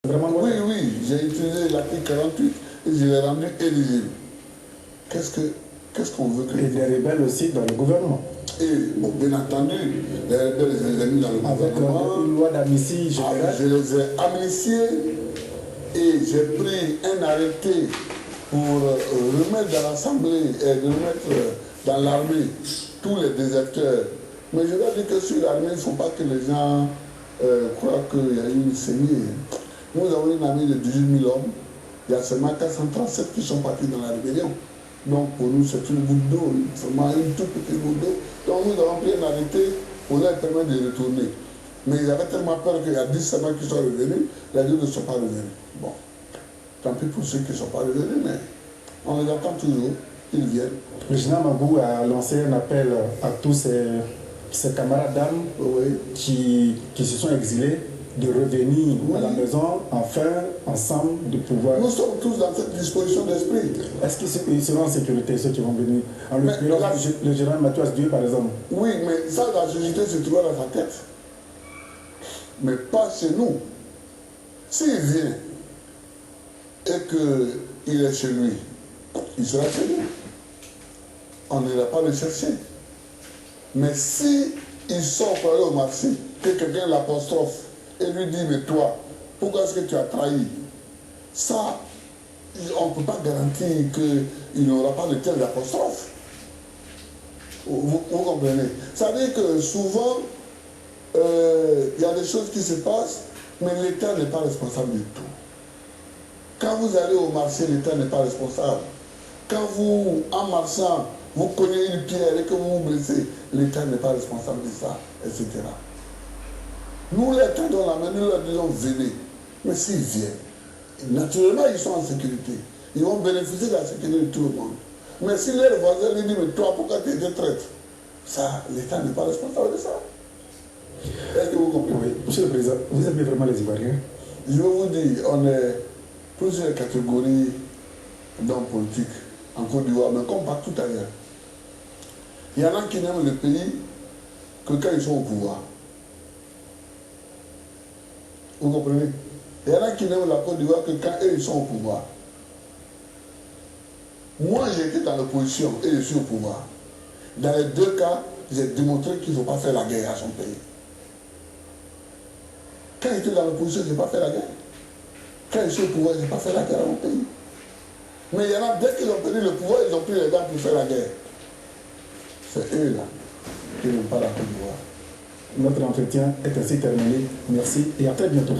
Vraiment, oui, oui, j'ai utilisé l'article 48 et je l'ai rendu éligible. Qu'est-ce qu'on veut que... Et des rebelles aussi dans le gouvernement. Et, bon, bien entendu, les rebelles, je les ai mis dans le gouvernement. Avec une loi d'amnistie générale. Je les ai amnistiés et j'ai pris un arrêté pour remettre dans l'Assemblée et remettre dans l'armée tous les déserteurs. Mais je dois dire que sur l'armée, il ne faut pas que les gens croient qu'il y a une saignée. Nous avons une armée de 18 000 hommes. Il y a seulement 437 qui sont partis dans la rébellion. Donc pour nous, c'est une goutte d'eau, seulement une toute petite goutte d'eau. Donc nous avons pris un arrêté pour leur permettre de retourner. Mais ils avaient tellement peur qu'il y a 10 semaines qui sont revenus, les deux ne sont pas revenus. Bon, tant pis pour ceux qui ne sont pas revenus, mais on les attend toujours, qu'ils viennent. Le général Mabou a lancé un appel à tous ses camarades d'armes qui se sont exilés de revenir à la maison, enfin, ensemble, de pouvoir... Nous sommes tous dans cette disposition d'esprit. Est-ce qu'ils seront en sécurité, ceux qui vont venir? En l'occurrence, le général Mathias Dieu, par exemple. Oui, mais ça, la sécurité se trouve dans sa tête. Mais pas chez nous. S'il vient et qu'il est chez lui, il sera chez lui. On n'ira pas le chercher. Mais si il sort pour aller au marché, que quelqu'un l'apostrophe et lui dit, mais toi, pourquoi est-ce que tu as trahi? Ça, on ne peut pas garantir qu'il n'aura pas de telles apostrophes. Vous comprenez? Ça veut dire que souvent, il y a des choses qui se passent, mais l'État n'est pas responsable du tout. Quand vous allez au marché, l'État n'est pas responsable. Quand vous, en marchant, vous cognez une pierre et que vous vous blessez, l'État n'est pas responsable de ça, etc. Nous les tendons la main, nous leur disons venez. Mais s'ils viennent, naturellement ils sont en sécurité. Ils vont bénéficier de la sécurité de tout le monde. Mais si leur voisin lui dit mais toi pourquoi tu es traître? Ça, l'État n'est pas responsable de ça. Est-ce que vous comprenez? Oui. Monsieur le Président, vous aimez vraiment les Ivoiriens? Je vais vous dire, on est plusieurs catégories d'hommes politiques en Côte d'Ivoire, mais comme partout ailleurs. Il y en a qui n'aiment le pays que quand ils sont au pouvoir. Vous comprenez? Il y en a qui n'aiment la Côte d'Ivoire que quand eux ils sont au pouvoir. Moi j'étais dans l'opposition et je suis au pouvoir. Dans les deux cas, j'ai démontré qu'il ne faut pas faire la guerre à son pays. Quand j'étais dans l'opposition, je n'ai pas fait la guerre. Quand je suis au pouvoir, je n'ai pas fait la guerre à mon pays. Mais il y en a, dès qu'ils ont perdu le pouvoir, ils ont pris les gars pour faire la guerre. C'est eux là qui n'ont pas la Côte d'Ivoire. Notre entretien est ainsi terminé. Merci et à très bientôt.